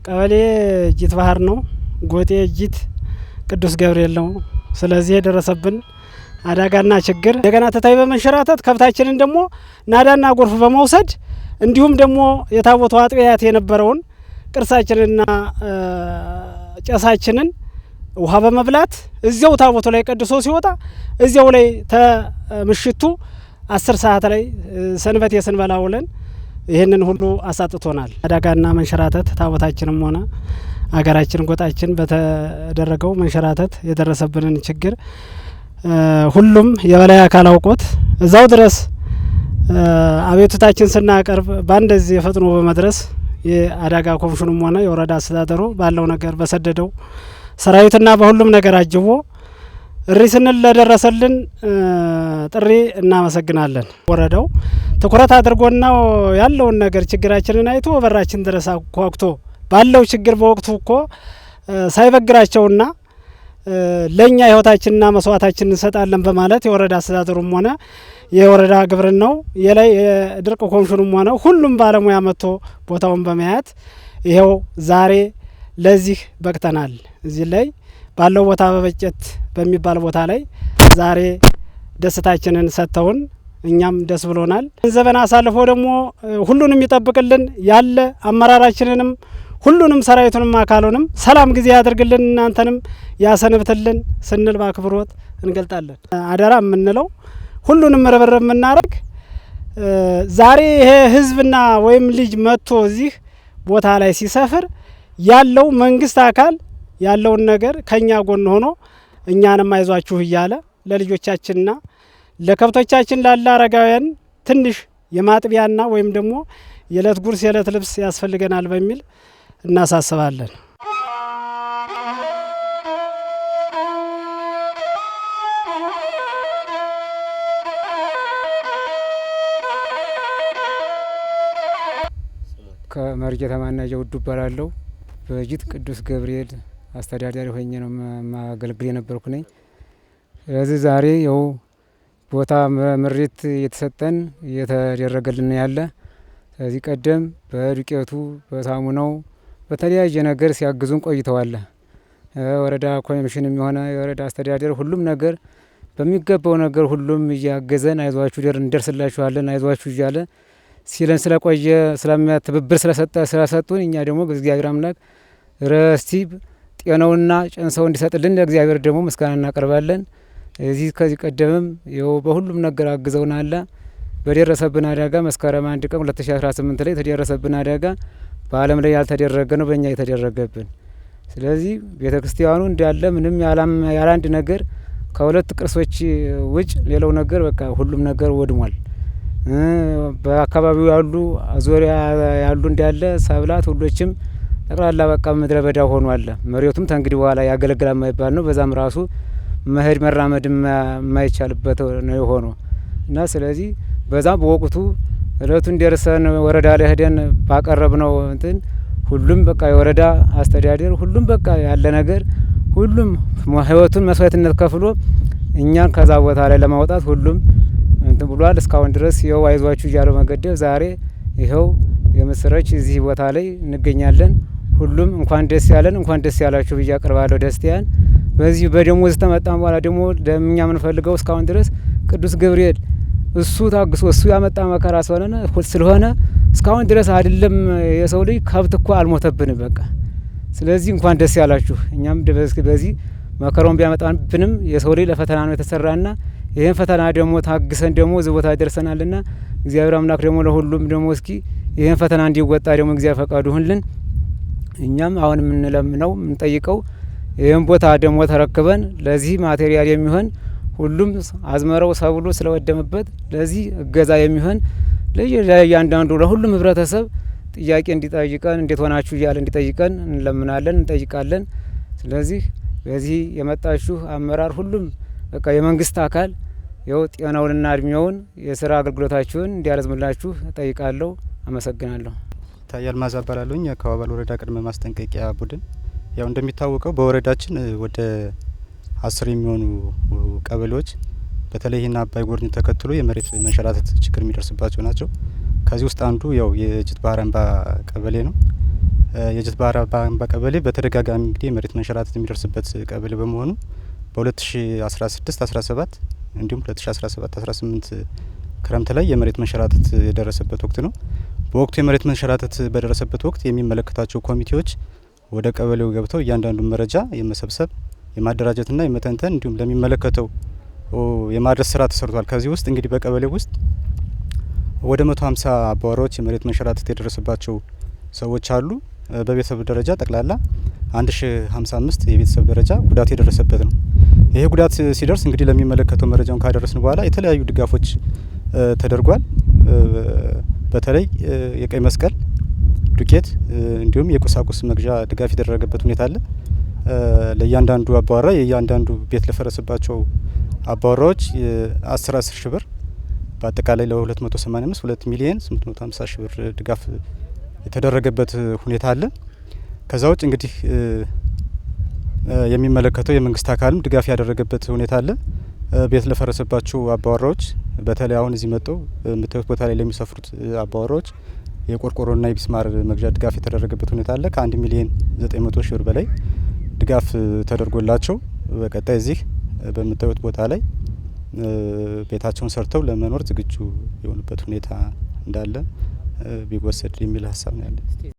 ቀበሌ እጅት ባህር ነው። ጎጤ እጅት ቅዱስ ገብርኤል ነው። ስለዚህ የደረሰብን አደጋና ችግር እንደገና ተታይ በመንሸራተት ከብታችንን ደግሞ ናዳና ጎርፍ በመውሰድ እንዲሁም ደግሞ የታቦቱ አጥቢያት የነበረውን ቅርሳችንና ጨሳችንን ውሃ በመብላት እዚያው ታቦቱ ላይ ቀድሶ ሲወጣ እዚያው ላይ ተምሽቱ 10 ሰዓት ላይ ሰንበት የስንበላ ውለን ይህንን ሁሉ አሳጥቶናል። አደጋና መንሸራተት ታቦታችንም ሆነ አገራችን ጎጣችን በተደረገው መንሸራተት የደረሰብንን ችግር ሁሉም የበላይ አካል አውቆት እዛው ድረስ አቤቱታችን ስናቀርብ ባንደዚህ ፈጥኖ በመድረስ የአደጋ ኮሚሽኑም ሆነ የወረዳ አስተዳደሩ ባለው ነገር በሰደደው ሰራዊትና በሁሉም ነገር አጅቦ እሪ ስንል ለደረሰልን ጥሪ እናመሰግናለን። ወረዳው ትኩረት አድርጎና ያለውን ነገር ችግራችንን አይቶ በራችን ድረስ አኳኩቶ ባለው ችግር በወቅቱ እኮ ሳይበግራቸውና ለኛ ህይወታችንና መስዋዕታችንን እንሰጣለን በማለት የወረዳ አስተዳደሩም ሆነ የወረዳ ግብርናው የላይ የድርቅ ኮሚሽኑም ሆነ ሁሉም ባለሙያ መጥቶ ቦታውን በመያት ይሄው ዛሬ ለዚህ በቅተናል። እዚህ ላይ ባለው ቦታ በበጨት በሚባል ቦታ ላይ ዛሬ ደስታችንን ሰጥተውን እኛም ደስ ብሎናል። ዘበና አሳልፎ ደግሞ ሁሉንም ይጠብቅልን ያለ አመራራችንንም ሁሉንም ሰራዊቱንም አካሉንም ሰላም ጊዜ ያድርግልን እናንተንም ያሰንብትልን ስንል በአክብሮት እንገልጣለን። አደራ የምንለው ሁሉንም ርብርብ የምናደርግ ዛሬ ይሄ ህዝብና ወይም ልጅ መጥቶ እዚህ ቦታ ላይ ሲሰፍር ያለው መንግስት አካል ያለውን ነገር ከኛ ጎን ሆኖ እኛንም አይዟችሁ እያለ ለልጆቻችንና ለከብቶቻችን ላለ አረጋውያን ትንሽ የማጥቢያና ወይም ደግሞ የዕለት ጉርስ የዕለት ልብስ ያስፈልገናል በሚል እናሳስባለን። ከመርጌታ ማናጀው ውዱ እባላለሁ። በእጅት ቅዱስ ገብርኤል አስተዳዳሪ ሆኜ ነው ማገልግል የነበርኩ ነኝ። ስለዚህ ዛሬ ያው ቦታ ምሪት እየተሰጠን እየተደረገልን ያለ ከዚህ ቀደም በዱቄቱ በሳሙናው በተለያየ ነገር ሲያግዙን ቆይተዋል። ወረዳ ኮሚሽንም የሆነ የወረዳ አስተዳደር ሁሉም ነገር በሚገባው ነገር ሁሉም እያገዘን አይዟችሁ እንደርስላችኋለን አይዟችሁ እያለ ሲለን ስለቆየ ስለሚያትብብር ስለሰጡን እኛ ደግሞ በእግዚአብሔር አምላክ ረስቲ ጤናውና ጨንሰው እንዲሰጥልን ለእግዚአብሔር ደግሞ ምስጋና እናቀርባለን። እዚህ ከዚህ ቀደምም ይኸው በሁሉም ነገር አግዘውናል። በደረሰብን አደጋ መስከረም 1 ቀን 2018 ላይ የተደረሰብን አደጋ በዓለም ላይ ያልተደረገ ነው በእኛ የተደረገብን። ስለዚህ ቤተ ክርስቲያኑ እንዳለ ምንም ያለ አንድ ነገር ከሁለት ቅርሶች ውጭ ሌላው ነገር በቃ ሁሉም ነገር ወድሟል። በአካባቢው ያሉ ዙሪያ ያሉ እንዳለ ሰብላት ሁሎችም ጠቅላላ በቃ ምድረ በዳ ሆኗል። መሬቱም ተንግዲህ በኋላ ያገለግላል የማይባል ነው። በዛም ራሱ መሄድ መራመድ የማይቻልበት ነው የሆነው እና ስለዚህ በዛም በወቅቱ እለቱን ደርሰን ወረዳ ላይ ሄደን ባቀረብነው እንትን ሁሉም በቃ የወረዳ አስተዳደር ሁሉም በቃ ያለ ነገር ሁሉም ህይወቱን መስዋዕትነት ከፍሎ እኛን ከዛ ቦታ ላይ ለማውጣት ሁሉም እንትን ብሏል። እስካሁን ድረስ ይኸው አይዟችሁ እያለው መገደብ ዛሬ ይኸው የምስራች እዚህ ቦታ ላይ እንገኛለን። ሁሉም እንኳን ደስ ያለን እንኳን ደስ ያላችሁ ብዬ አቀርባለሁ ደስታያን። በዚህ በደሞዝ ተመጣን በኋላ ደግሞ ለእኛ የምንፈልገው እስካሁን ድረስ ቅዱስ ገብርኤል እሱ ታግሶ እሱ ያመጣ መከራ ስለሆነ እስካሁን ድረስ አይደለም የሰው ልጅ ከብት እኮ አልሞተብንም በቃ። ስለዚህ እንኳን ደስ ያላችሁ። እኛም በዚህ መከራውን ቢያመጣብንም የሰው ልጅ ለፈተና ነው የተሰራና ይህን ፈተና ደግሞ ታግሰን ደግሞ እዚህ ቦታ ደርሰናልና እግዚአብሔር አምላክ ደግሞ ለሁሉም ደግሞ እስኪ ይህን ፈተና እንዲወጣ ደግሞ እግዚአብሔር ፈቃዱ ይሁንልን። እኛም አሁን የምንለምነው የምንጠይቀው ይህን ቦታ ደግሞ ተረክበን ለዚህ ማቴሪያል የሚሆን ሁሉም አዝመረው ሰብሉ ስለወደመበት ለዚህ እገዛ የሚሆን ለእያንዳንዱ ለሁሉም ህብረተሰብ ጥያቄ እንዲጠይቀን እንዴት ሆናችሁ እያለ እንዲጠይቀን እንለምናለን እንጠይቃለን። ስለዚህ በዚህ የመጣችሁ አመራር ሁሉም በቃ የመንግስት አካል ይኸው ጤናውንና እድሜውን የስራ አገልግሎታችሁን እንዲያረዝምላችሁ እጠይቃለሁ። አመሰግናለሁ። ታያል ማዛባላለሁኝ ከዋባል ወረዳ ቅድመ ማስጠንቀቂያ ቡድን። ያው እንደሚታወቀው በወረዳችን ወደ 10 የሚሆኑ ቀበሌዎች በተለይና አባይ ጎርኝ ተከትሎ የመሬት መንሸራተት ችግር የሚደርስባቸው ናቸው። ከዚህ ውስጥ አንዱ ያው የእጅት ባህር አምባ ቀበሌ ነው። የጀት ባህር አምባ ቀበሌ በተደጋጋሚ እንግዲህ የመሬት መንሸራተት የሚደርስበት ቀበሌ በመሆኑ በ2016 17 እንዲሁም 2017 18 ክረምት ላይ የመሬት መንሸራተት የደረሰበት ወቅት ነው። በወቅቱ የመሬት መንሸራተት በደረሰበት ወቅት የሚመለከታቸው ኮሚቴዎች ወደ ቀበሌው ገብተው እያንዳንዱን መረጃ የመሰብሰብ የማደራጀትና የመተንተን እንዲሁም ለሚመለከተው የማድረስ ስራ ተሰርቷል። ከዚህ ውስጥ እንግዲህ በቀበሌው ውስጥ ወደ 150 አባወራዎች የመሬት መንሸራተት የደረሰባቸው ሰዎች አሉ። በቤተሰብ ደረጃ ጠቅላላ 1055 የቤተሰብ ደረጃ ጉዳት የደረሰበት ነው። ይሄ ጉዳት ሲደርስ እንግዲህ ለሚመለከተው መረጃውን ካደረስን በኋላ የተለያዩ ድጋፎች ተደርጓል። በተለይ የቀይ መስቀል ዱቄት እንዲሁም የቁሳቁስ መግዣ ድጋፍ የተደረገበት ሁኔታ አለ። ለእያንዳንዱ አባወራ የእያንዳንዱ ቤት ለፈረሰባቸው አባወራዎች 10 ሺህ ብር በአጠቃላይ ለ285 2 ሚሊዮን 850 ሺህ ብር ድጋፍ የተደረገበት ሁኔታ አለ። ከዛ ውጭ እንግዲህ የሚመለከተው የመንግስት አካልም ድጋፍ ያደረገበት ሁኔታ አለ። ቤት ለፈረሰባቸው አባወራዎች በተለይ አሁን እዚህ መጥተው የምታዩት ቦታ ላይ ለሚሰፍሩት አባወራዎች የቆርቆሮና የቢስማር መግዣ ድጋፍ የተደረገበት ሁኔታ አለ። ከ1 ሚሊዮን 900 ሺህ ብር በላይ ድጋፍ ተደርጎላቸው በቀጣይ እዚህ በምታዩት ቦታ ላይ ቤታቸውን ሰርተው ለመኖር ዝግጁ የሆኑበት ሁኔታ እንዳለ ቢወሰድ የሚል ሀሳብ ነው ያለ።